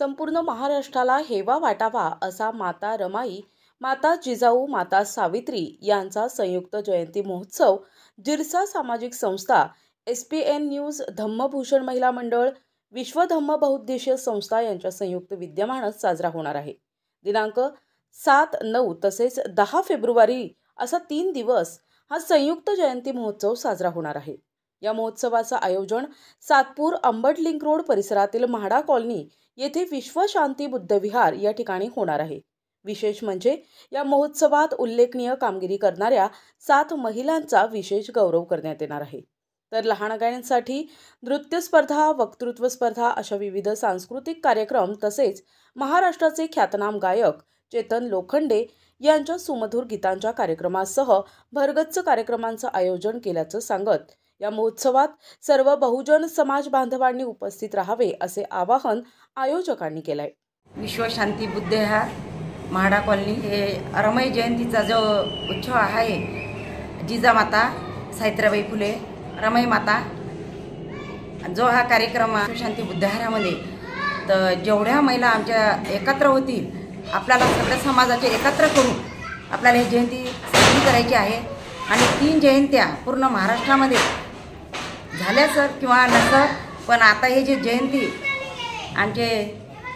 संपूर्ण महाराष्ट्राला हेवा वाटावा असा माता रमाई, माता जिजाऊ, माता सावित्री यांचा संयुक्त जयंती महोत्सव जिरसा सामाजिक संस्था, SPN न्यूज, धम्मभूषण महिला मंडळ, विश्व धम्म बहुउद्देशीय संस्था यांच्या संयुक्त विद्यमाने साजरा होणार आहे। दिनांक 7, 9 तसेच 10 फेब्रुवारी असा 3 दिवस हा संयुक्त जयंती महोत्सव साजरा होणार आहे। या महोत्सवाचे आयोजन सातपूर अंबड लिंक रोड परिसरातील म्हाडा कॉलनी येथे विश्व शांती बुद्ध विहार या ठिकाणी होणार आहे। विशेष म्हणजे या महोत्सवात उल्लेखनीय कामगिरी करणाऱ्या 7 महिलांचा विशेष गौरव करण्यात येणार आहे। तर लहान गाण्यांसाठी नृत्य स्पर्धा, वक्तृत्व स्पर्धा अशा विविध सांस्कृतिक कार्यक्रम तसेच महाराष्ट्राचे ख्यातनाम गायक चेतन लोखंडे यांच्या सुमधुर गीतांच्या कार्यक्रमासह भरगच्च कार्यक्रमांचे आयोजन केल्याचं सांगत या महोत्सवात सर्व बहुजन समाज बांधवांनी उपस्थित राहावे असे आवाहन आयोजकांनी केले। विश्व शांती बुद्ध विहार म्हाडा कॉलनी हे रमाई जयंतीचा जो उत्सव आहे, जिजामाता सावित्रीबाई फुले रमाई माता जो हा कार्यक्रम विश्व शांती बुद्ध विहारामध्ये तर जेवढ्या महिला आमच्या एकत्र होतील, आपल्याला सगळ्या समाजाचे एकत्र करून आपल्याला ही जयंती साजरी करायची आहे। आणि 3 जयंत्या पूर्ण महाराष्ट्रामध्ये झाल्या सर किंवा नसर, पण आता हे जे जयंती आमचे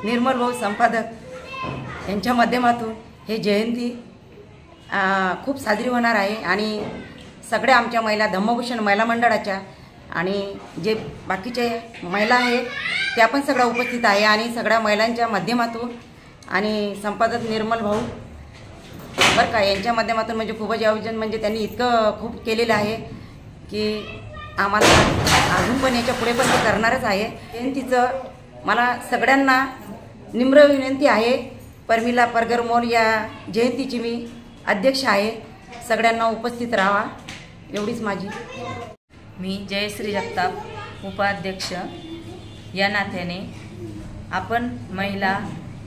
निर्मल भाऊ संपादक यांच्या माध्यमातून हे जयंती खूप साजरी होणार आहे। आणि सगळ्या आमच्या महिला धम्मभूषण महिला मंडळाच्या आणि जे बाकीचे महिला आहेत त्या पण सगळ्या उपस्थित आहे। आणि सगळ्या महिलांच्या माध्यमातून आणि संपादक निर्मल भाऊ बरं का यांच्या माध्यमातून म्हणजे खूपच आयोजन म्हणजे त्यांनी इतकं खूप केलेलं आहे की आम्हाला अजून पण याच्या पुढे पण ते करणारच आहे। जयंतीचं मला सगळ्यांना निम्र विनंती आहे। परमिला परगरमोल या जयंतीची मी अध्यक्ष आहे, सगळ्यांना उपस्थित राहा एवढीच माझी। मी जयश्री जगताप उपाध्यक्ष या नात्याने आपण महिला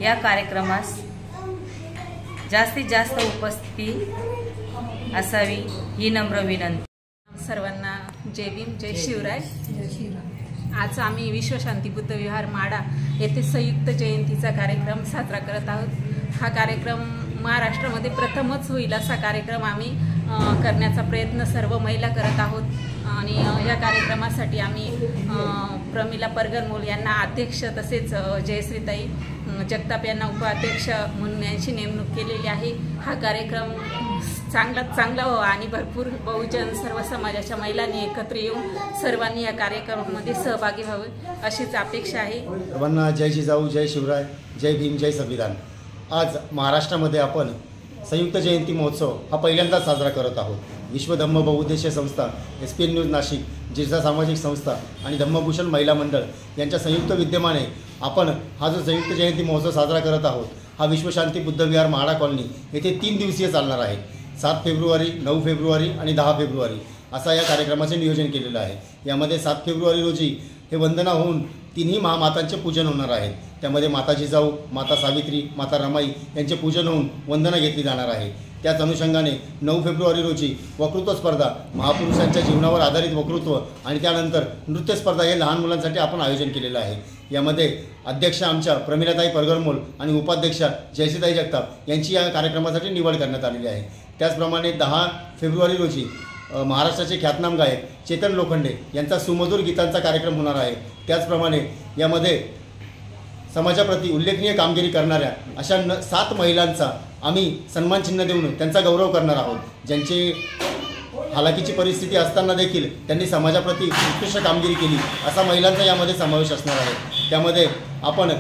या कार्यक्रमास जास्तीत जास्त उपस्थिती असावी ही नम्र विनंती। सर्वांना जय भीम, जय शिवराय। आज आम्ही विश्व शांती बुद्ध विहार माडा येथे संयुक्त जयंतीचा कार्यक्रम साजरा करत आहोत। हा कार्यक्रम महाराष्ट्रामध्ये प्रथमच होईल असा कार्यक्रम आम्ही करण्याचा प्रयत्न सर्व महिला करत आहोत। आणि या कार्यक्रमासाठी आम्ही प्रमिला परगरमोल यांना अध्यक्ष तसेच जयश्रीताई जगताप यांना उपाध्यक्ष म्हणून यांची नेमणूक केलेली आहे। हा कार्यक्रम चांगला व्हावा आणि भरपूर बहुजन सर्व समाजाच्या महिलांनी एकत्र येऊन सर्वांनी या कार्यक्रमामध्ये सहभागी व्हावे अशीच अपेक्षा आहे। सर्वांना जय जिजाऊ, जय शिवराय, जय भीम, जय संविधान। आज महाराष्ट्रामध्ये आपण संयुक्त जयंती महोत्सव हा पहिल्यांदा साजरा करत आहोत। विश्व धम्म बहुउद्देशीय संस्था, SPN न्यूज नाशिक, जिरसा सामाजिक संस्था आणि धम्मभूषण महिला मंडळ यांच्या संयुक्त विद्यमाने आपण हा जो संयुक्त जयंती महोत्सव साजरा करत आहोत हा विश्व शांती बुद्ध विहार म्हाडा कॉलनी येथे 3 दिवसीय चालणार आहे। 7 फेब्रुवारी, 9 फेब्रुवारी आणि 10 फेब्रुवारी असा या कार्यक्रमाचे नियोजन केलेलं आहे। यामध्ये 7 फेब्रुवारी रोजी हे वंदना होऊन 3ही महामातांचे पूजन होणार आहे। त्यामध्ये माता जिजाऊ, माता सावित्री, माता रमाई यांचे पूजन होऊन वंदना घेतली जाणार आहे। त्याच अनुषंगाने 9 फेब्रुवारी रोजी वक्तृत्व स्पर्धा, महापुरुषांच्या जीवनावर आधारित वक्तृत्व आणि त्यानंतर नृत्य स्पर्धा हे लहान मुलांसाठी आपण आयोजन केलेलं आहे। यामध्ये अध्यक्ष आमच्या प्रमिलाताई परगरमोल आणि उपाध्यक्षा जयश्रीताई जगताप यांची या कार्यक्रमासाठी निवड करण्यात आलेली आहे। त्याचप्रमाणे 10 फेब्रुवारी रोजी महाराष्ट्राचे ख्यातनाम गायक चेतन लोखंडे यांचा सुमधुर गीतांचा कार्यक्रम होणार आहे। त्याचप्रमाणे यामध्ये समाजाप्रती उल्लेखनीय कामगिरी करणाऱ्या अशा 7 महिलांचा आम्ही सन्मान चिन्ह देऊन त्यांचा गौरव करणार आहोत। ज्यांची हालाकीची परिस्थिती असताना देखील त्यांनी समाजाप्रती उत्कृष्ट कामगिरी केली अशा महिलांचा यामध्ये समावेश असणार आहे। त्यामध्ये आपण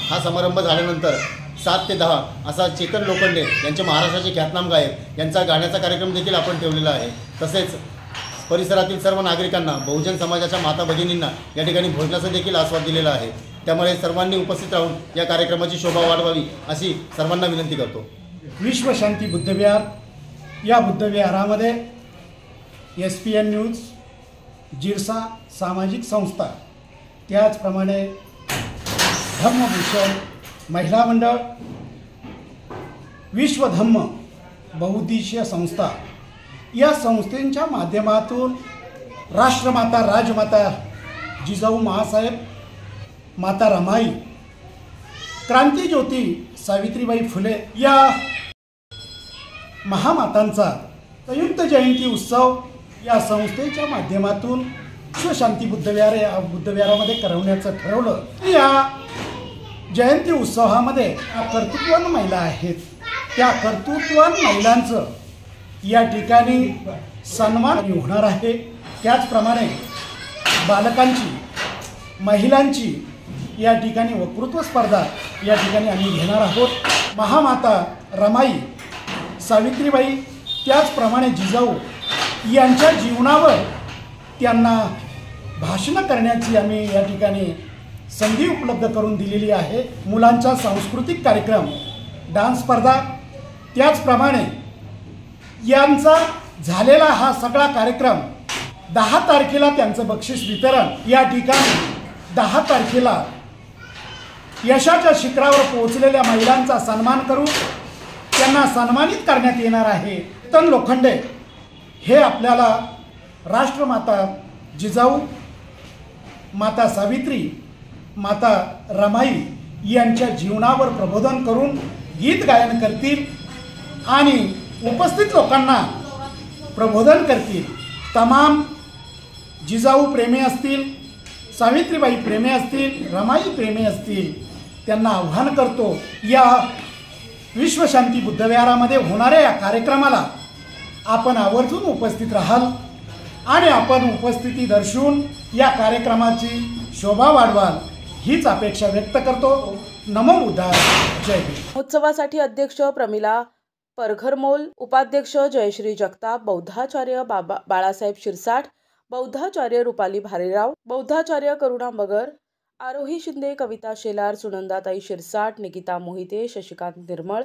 हा समारंभ झाल्यानंतर 7 ते 10 असा चेतन लोखंडे यांचे महाराष्ट्राचे ख्यातनाम गायक यांचा गाण्याचा कार्यक्रम देखील आपण ठेवलेला आहे। तसेच परिसरातील सर्व नागरिकांना, बहुजन समाजाच्या माता भगिनींना या ठिकाणी भोजनाचा देखील आस्वाद दिलेला आहे। त्यामुळे सर्वांनी उपस्थित राहून या कार्यक्रमाची शोभा वाढवावी अशी सर्वांना विनंती करतो। विश्व शांती बुद्ध विहार या बुद्ध विहारामध्ये SPN न्यूज, जिरसा सामाजिक संस्था, त्याचप्रमाणे धम्मभूषण महिला मंडळ, विश्व धम्म बहुउद्देशीय संस्था या संस्थेच्या माध्यमातून राष्ट्रमाता, राजमाता जिजाऊ मासाहेब, माता रमाई क्रांतीज्योती सावित्रीबाई फुले या महामातांचा संयुक्त जयंती उत्सव या संस्थेच्या माध्यमातून विश्वशांती बुद्धविहार या बुद्धविहारामध्ये करवण्याचं ठरवलं. या जयंती उत्सवामध्ये कर्तृत्ववान महिला आहेत. त्या कर्तृत्ववान महिलांचं या ठिकाणी सन्मान होणार आहे. त्याचप्रमाणे बालकांची, महिलांची या ठिकाणी वक्तृत्व स्पर्धा या ठिकाणी आम्ही घेणार आहोत. महामाता रमाई, सावित्रीबाई, त्याचप्रमाणे जिजाऊ यांच्या जीवनावर त्यांना भाषणं करण्याची आम्ही या ठिकाणी संधी उपलब्ध करून दिलेली आहे. मुलांचा सांस्कृतिक कार्यक्रम, डान्स स्पर्धा, त्याचप्रमाणे यांचा झालेला हा सगळा कार्यक्रम 10 तारखेला त्यांचं बक्षीस वितरण या ठिकाणी 10 तारखेला यशाच्या शिखरावर पोहोचलेल्या महिलांचा सन्मान करू, त्यांना सन्मानित करण्यात येणार आहे. केतन लोखंडे हे आपल्याला राष्ट्रमाता जिजाऊ, माता सावित्री, माता रमाई यांच्या जीवनावर प्रबोधन करून गीत गायन करतील आणि उपस्थित लोकांना प्रबोधन करतील. तमाम जिजाऊ प्रेमी असतील, सावित्रीबाई प्रेमी असतील, रमाई प्रेमी असतील, त्यांना आव्हान करतो, या विश्वशांती बुद्धविहारामध्ये होणाऱ्या या कार्यक्रमाला आपण आवर्जून उपस्थित राहाल आणि आपण उपस्थिती दर्शवून या कार्यक्रमाची शोभा वाढवाल हीच अपेक्षा व्यक्त करतो. नमो बुद्धाय. जय हिंद. महोत्सवासाठी अध्यक्ष प्रमिला परघरमोल, उपाध्यक्ष जयश्री जगताप, बौद्धाचार्य बाळासाहेब शिरसाट, बौद्धाचार्य रुपाली भारेराव, बौद्धाचार्य करुणा मगर, आरोही शिंदे, कविता शेलार, सुनंदाताई शिरसाट, निकिता मोहिते, शशिकांत निर्मळ,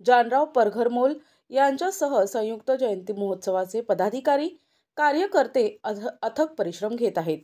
जानराव परघरमोल यांच्यासह संयुक्त जयंती महोत्सवाचे पदाधिकारी, कार्यकर्ते अथक परिश्रम घेत आहेत.